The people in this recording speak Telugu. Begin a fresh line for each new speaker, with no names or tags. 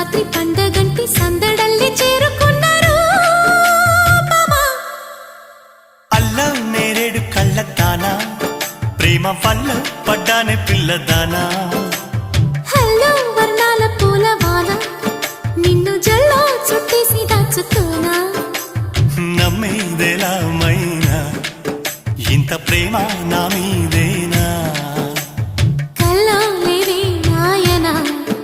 రాత్రి పండగంటి సందడల్లి చేరుకున్నారు మామా.
అల్లం నేరేడు కళ్ళతానా ప్రేమ వల్ల పడ్డానే పిల్లదానా.
హల్లో వర్ణాల పూలవాన నిన్ను జల్లో చుట్టేసి దాచుకోనా.
నమ్మేదెలా మైనా ఇంత ప్రేమ నా మీద